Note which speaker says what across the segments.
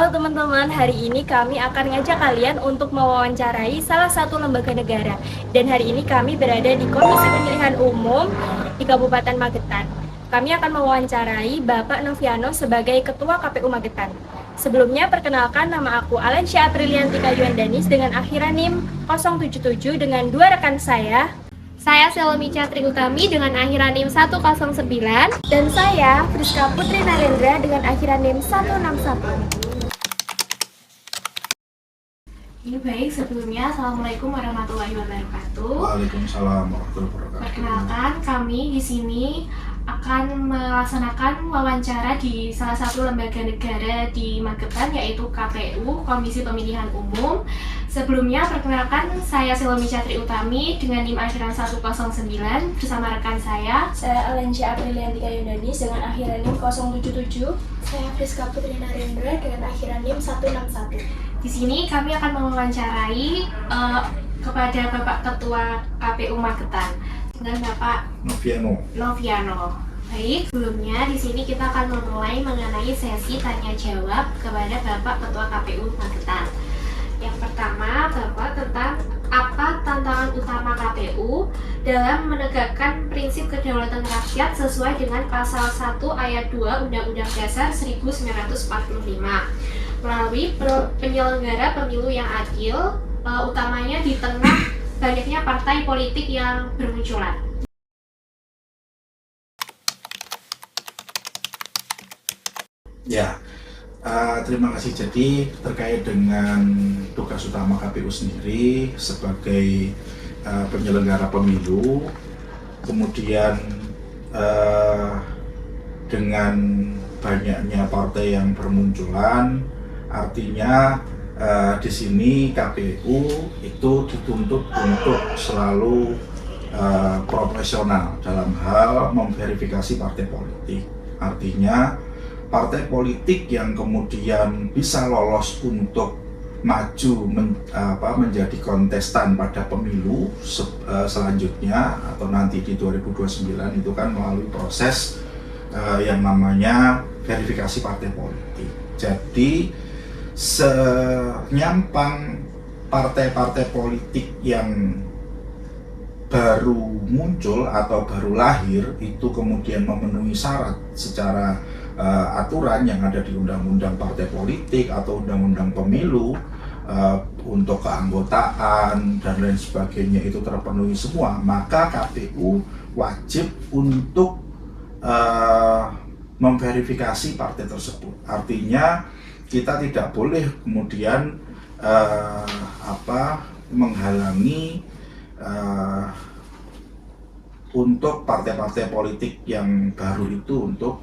Speaker 1: Halo teman-teman, hari ini kami akan ngajak kalian untuk mewawancarai salah satu lembaga negara. Dan hari ini kami berada di Komisi Pemilihan Umum di Kabupaten Magetan. Kami akan mewawancarai Bapak Noviano sebagai Ketua KPU Magetan. Sebelumnya, perkenalkan, nama aku Alensya Aprilianti Kayuandanis dengan akhiran NIM 077 dengan dua rekan saya.
Speaker 2: Saya Selomi Catri Utami dengan akhiran NIM 109.
Speaker 1: Dan saya Friska Putri Narendra dengan akhiran NIM 161.
Speaker 2: Ini baik, sebelumnya Assalamualaikum warahmatullahi wabarakatuh.
Speaker 3: Waalaikumsalam warahmatullahi wabarakatuh.
Speaker 2: Perkenalkan, kami di sini akan melaksanakan wawancara di salah satu lembaga negara di Magetan, yaitu KPU, Komisi Pemilihan Umum. Sebelumnya, perkenalkan, saya Selomi Catri Utami dengan NIM akhiran 109 bersama rekan saya.
Speaker 1: Saya Alensya Aprilianti Kayuandanis dengan akhiran NIM 077.
Speaker 4: Saya Friska Putri Narendra dengan akhiran NIM 161.
Speaker 2: Di sini kami akan mewawancarai kepada Bapak Ketua KPU Magetan dengan Bapak Noviano. Baik, sebelumnya di sini kita akan memulai mengenai sesi tanya jawab kepada Bapak Ketua KPU Magetan. Yang pertama, Bapak, tentang apa tantangan utama KPU dalam menegakkan prinsip kedaulatan rakyat sesuai dengan pasal 1 ayat 2 Undang-Undang Dasar 1945 melalui penyelenggara pemilu yang adil, utamanya di tengah banyaknya partai politik yang bermunculan.
Speaker 3: Ya, terima kasih. Jadi terkait dengan tugas utama KPU sendiri sebagai penyelenggara pemilu, kemudian dengan banyaknya partai yang bermunculan, artinya di sini KPU itu dituntut untuk selalu profesional dalam hal memverifikasi partai politik. Artinya partai politik yang kemudian bisa lolos untuk maju menjadi kontestan pada pemilu selanjutnya atau nanti di 2029 itu kan melalui proses yang namanya verifikasi partai politik. Jadi senyampang partai-partai politik yang baru muncul atau baru lahir itu kemudian memenuhi syarat secara aturan yang ada di Undang-Undang Partai Politik atau Undang-Undang Pemilu untuk keanggotaan dan lain sebagainya itu terpenuhi semua, maka KPU wajib untuk memverifikasi partai tersebut. Artinya kita tidak boleh kemudian menghalangi untuk partai-partai politik yang baru itu untuk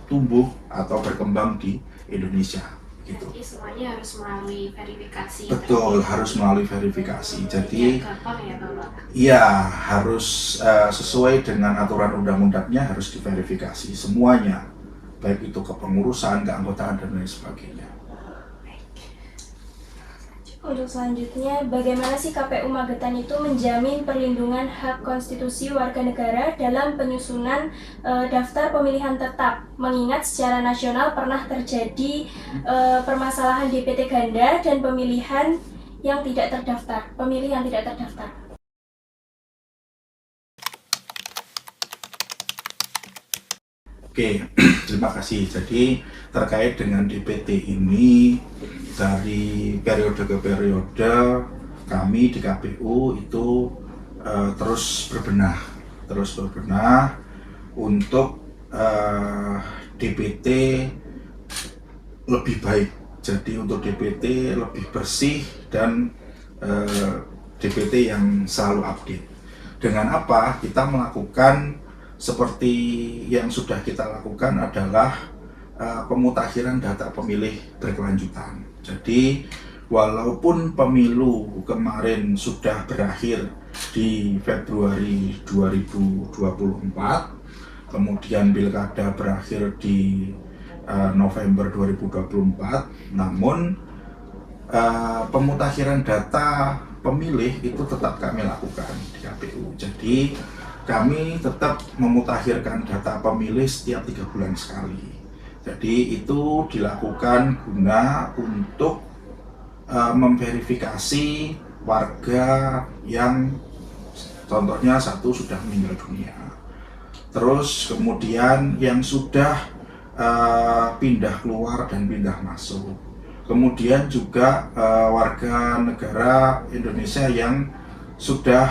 Speaker 3: tumbuh atau berkembang di Indonesia. Gitu.
Speaker 2: Jadi semuanya harus melalui verifikasi.
Speaker 3: Betul, harus melalui verifikasi. Jadi
Speaker 2: gampang ya, Bapak?
Speaker 3: Iya, harus sesuai dengan aturan undang-undangnya, harus diverifikasi semuanya, baik itu kepengurusan, keanggotaan dan lain sebagainya.
Speaker 1: Untuk selanjutnya, bagaimana sih KPU Magetan itu menjamin perlindungan hak konstitusi warga negara dalam penyusunan daftar pemilihan tetap, mengingat secara nasional pernah terjadi permasalahan DPT ganda dan pemilih yang tidak terdaftar.
Speaker 3: Oke, terima kasih. Jadi terkait dengan DPT ini, dari periode ke periode kami di KPU itu terus berbenah untuk DPT lebih baik. Jadi untuk DPT lebih bersih dan DPT yang selalu update. Dengan apa? Kita melakukan seperti yang sudah kita lakukan adalah pemutakhiran data pemilih berkelanjutan. Jadi walaupun pemilu kemarin sudah berakhir di Februari 2024, kemudian pilkada berakhir di November 2024, namun pemutakhiran data pemilih itu tetap kami lakukan di KPU. Jadi kami tetap memutakhirkan data pemilih setiap 3 bulan sekali. Jadi itu dilakukan guna untuk memverifikasi warga yang contohnya satu sudah meninggal dunia, terus kemudian yang sudah pindah keluar dan pindah masuk, kemudian juga warga negara Indonesia yang sudah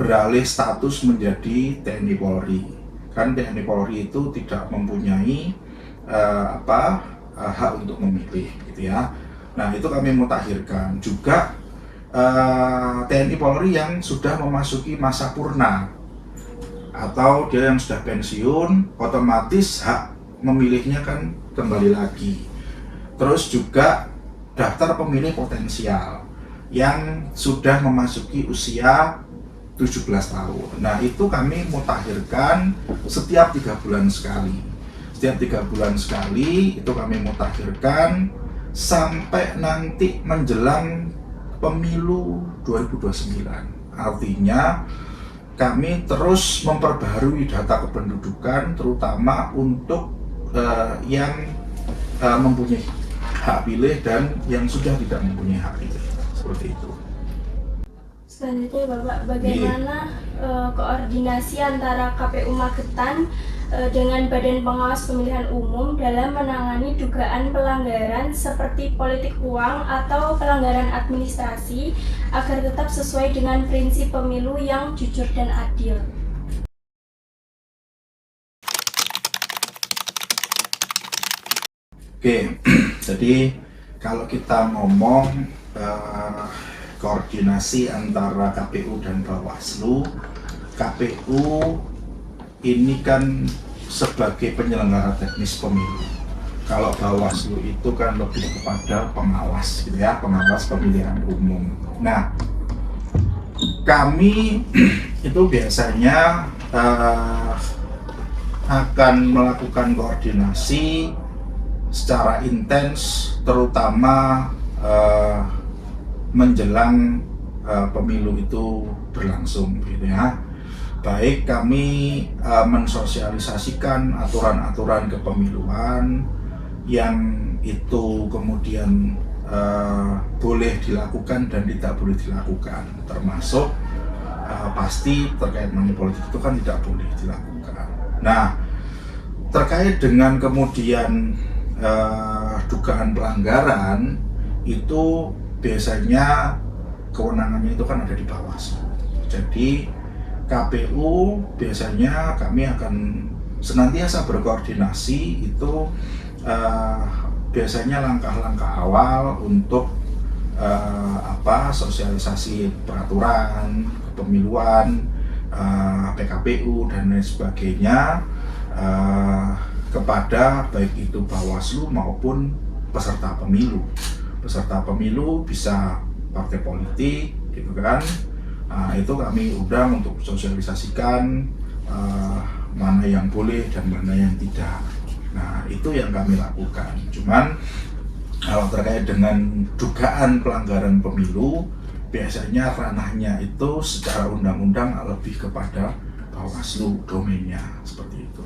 Speaker 3: beralih status menjadi TNI Polri. Kan TNI Polri itu tidak mempunyai hak untuk memilih, gitu ya. Nah, itu kami mutakhirkan. Juga TNI Polri yang sudah memasuki masa purna atau dia yang sudah pensiun, otomatis hak memilihnya kan kembali lagi. Terus juga daftar pemilih potensial yang sudah memasuki usia 17 tahun. Nah, itu kami mutakhirkan setiap 3 bulan sekali. Setiap 3 bulan sekali itu kami mutakhirkan sampai nanti menjelang pemilu 2029. Artinya kami terus memperbaharui data kependudukan, terutama untuk yang mempunyai hak pilih dan yang sudah tidak mempunyai hak pilih, seperti itu.
Speaker 1: Selanjutnya Bapak, bagaimana koordinasi antara KPU Magetan dengan Badan Pengawas Pemilihan Umum dalam menangani dugaan pelanggaran seperti politik uang atau pelanggaran administrasi agar tetap sesuai dengan prinsip pemilu yang jujur dan adil?
Speaker 3: Oke, jadi kalau kita ngomong koordinasi antara KPU dan Bawaslu, KPU ini kan sebagai penyelenggara teknis pemilu. Kalau Bawaslu itu kan lebih kepada pengawas, gitu ya, pengawas pemilihan umum. Nah, kami itu biasanya akan melakukan koordinasi secara intens, terutama menjelang pemilu itu berlangsung, gitu ya. Baik kami mensosialisasikan aturan-aturan kepemiluan yang itu kemudian boleh dilakukan dan tidak boleh dilakukan, termasuk pasti terkait money politik itu kan tidak boleh dilakukan. Nah, terkait dengan kemudian dugaan pelanggaran itu biasanya kewenangannya itu kan ada di Bawaslu. Jadi KPU biasanya kami akan senantiasa berkoordinasi itu biasanya langkah-langkah awal untuk sosialisasi peraturan kepemiluan, PKPU dan lain sebagainya kepada baik itu Bawaslu maupun peserta pemilu. Peserta pemilu bisa partai politik, gitu kan. Itu kami undang untuk sosialisasikan mana yang boleh dan mana yang tidak. Nah, itu yang kami lakukan. Cuman kalau terkait dengan dugaan pelanggaran pemilu, biasanya ranahnya itu secara undang-undang lebih kepada Bawaslu, domainnya seperti itu.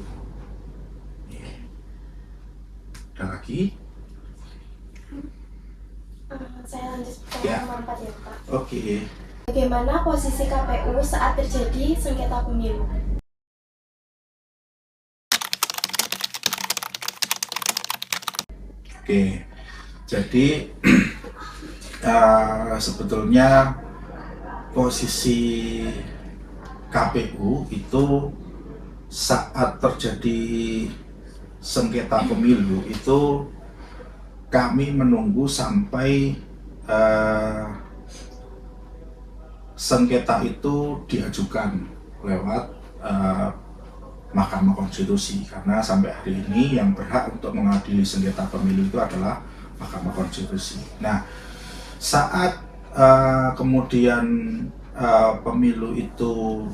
Speaker 3: Ada lagi?
Speaker 4: Saya lanjut
Speaker 3: Ya.
Speaker 4: pertanyaan nomor 4 ya Pak.
Speaker 3: Oke.
Speaker 4: Bagaimana posisi KPU saat terjadi sengketa pemilu?
Speaker 3: Oke, jadi sebetulnya posisi KPU itu saat terjadi sengketa pemilu itu kami menunggu sampai sengketa itu diajukan lewat Mahkamah Konstitusi, karena sampai hari ini yang berhak untuk mengadili sengketa pemilu itu adalah Mahkamah Konstitusi. Nah, saat kemudian pemilu itu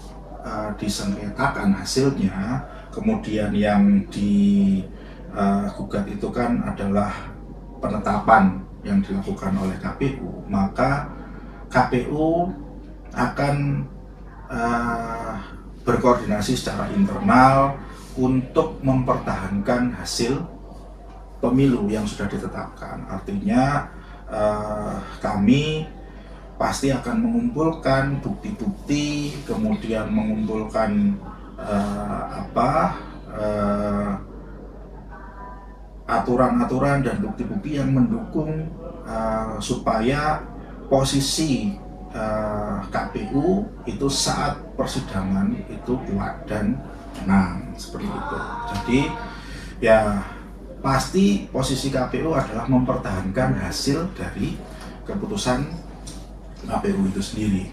Speaker 3: disengketakan hasilnya, kemudian yang digugat itu kan adalah penetapan yang dilakukan oleh KPU, maka KPU akan berkoordinasi secara internal untuk mempertahankan hasil pemilu yang sudah ditetapkan. Artinya kami pasti akan mengumpulkan bukti-bukti, kemudian mengumpulkan aturan-aturan dan bukti-bukti yang mendukung supaya posisi KPU itu saat persidangan itu kuat dan menang, seperti itu. Jadi ya pasti posisi KPU adalah mempertahankan hasil dari keputusan KPU itu sendiri.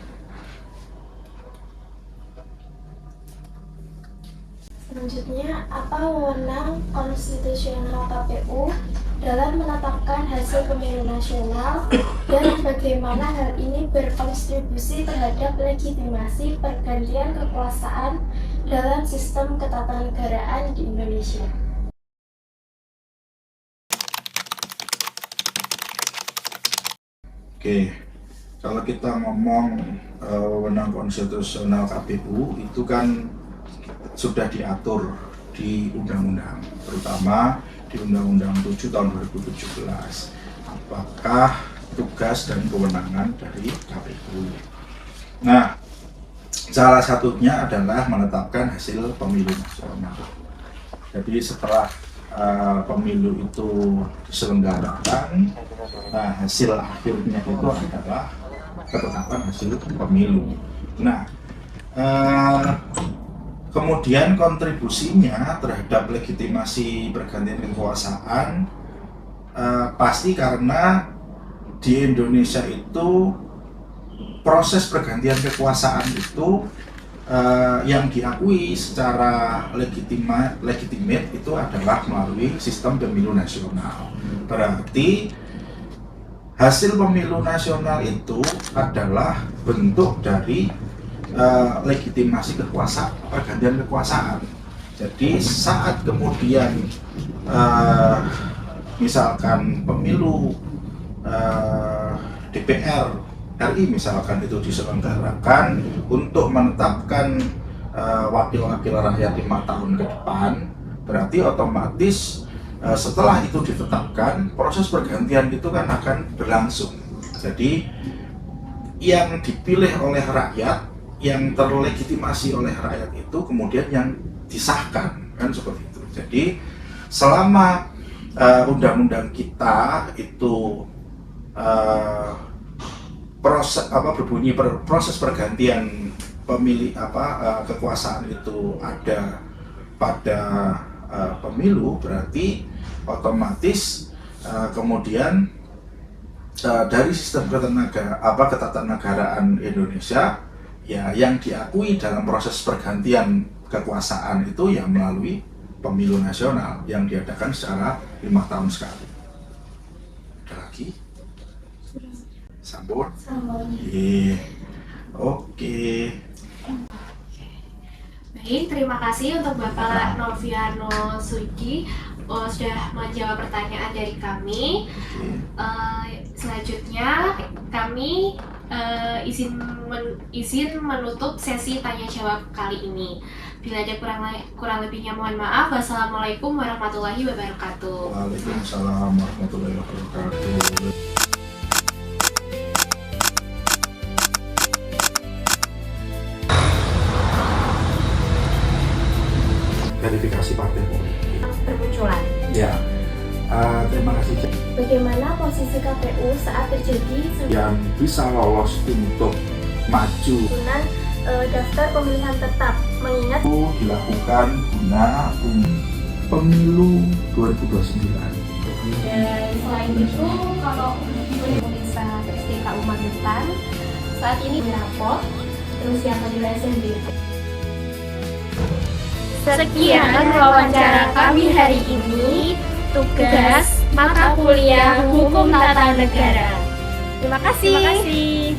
Speaker 4: Selanjutnya, apa wewenang konstitusional KPU dalam menetapkan hasil pemilu nasional dan bagaimana hal ini berkontribusi terhadap legitimasi pergantian kekuasaan dalam sistem ketatanegaraan di Indonesia?
Speaker 3: Oke, kalau kita ngomong wewenang konstitusional KPU itu kan sudah diatur di undang-undang, terutama di Undang-Undang 7 tahun 2017. Apakah tugas dan kewenangan dari KPU? Nah, salah satunya adalah menetapkan hasil pemilu nasional. Jadi setelah pemilu itu diselenggarakan, hasil akhirnya itu adalah ketetapan hasil pemilu. Nah, kemudian kontribusinya terhadap legitimasi pergantian kekuasaan pasti karena di Indonesia itu proses pergantian kekuasaan itu yang diakui secara legitimate itu adalah melalui sistem pemilu nasional. Berarti hasil pemilu nasional itu adalah bentuk dari legitimasi kekuasaan, pergantian kekuasaan. Jadi saat kemudian misalkan pemilu DPR RI misalkan itu diselenggarakan untuk menetapkan wakil-wakil rakyat 5 tahun ke depan, berarti otomatis setelah itu ditetapkan, proses pergantian itu kan akan berlangsung. Jadi yang dipilih oleh rakyat, yang terlegitimasi oleh rakyat itu kemudian yang disahkan, kan seperti itu. Jadi selama undang-undang kita itu berbunyi proses pergantian kekuasaan itu ada pada pemilu, berarti otomatis kemudian dari sistem ketatanegaraan Indonesia ya yang diakui dalam proses pergantian kekuasaan itu ya melalui pemilu nasional yang diadakan secara 5 tahun sekali. Ada lagi? Sambung? Oke.
Speaker 2: Baik, terima kasih untuk Bapak Noviano Sugi sudah menjawab pertanyaan dari kami. Selanjutnya kami izin menutup sesi tanya jawab kali ini. Bila ada kurang lebihnya mohon maaf. Wassalamualaikum warahmatullahi wabarakatuh.
Speaker 3: Waalaikumsalam warahmatullahi wabarakatuh. Verifikasi partai politik
Speaker 1: Bermunculan.
Speaker 3: ya. Terima kasih.
Speaker 4: Bagaimana posisi KPU saat terjadi
Speaker 3: Yang bisa lolos untuk maju
Speaker 4: susunan daftar pemilihan tetap, mengingat
Speaker 3: itu dilakukan guna pemilu 2029.
Speaker 2: Dan selain itu, kalau pemirsa STKU Magetan saat ini dirapot, terus yang kedua SMB.
Speaker 1: Sekian wawancara kami hari ini. Tugas mata kuliah Hukum Tata Negara. Terima kasih.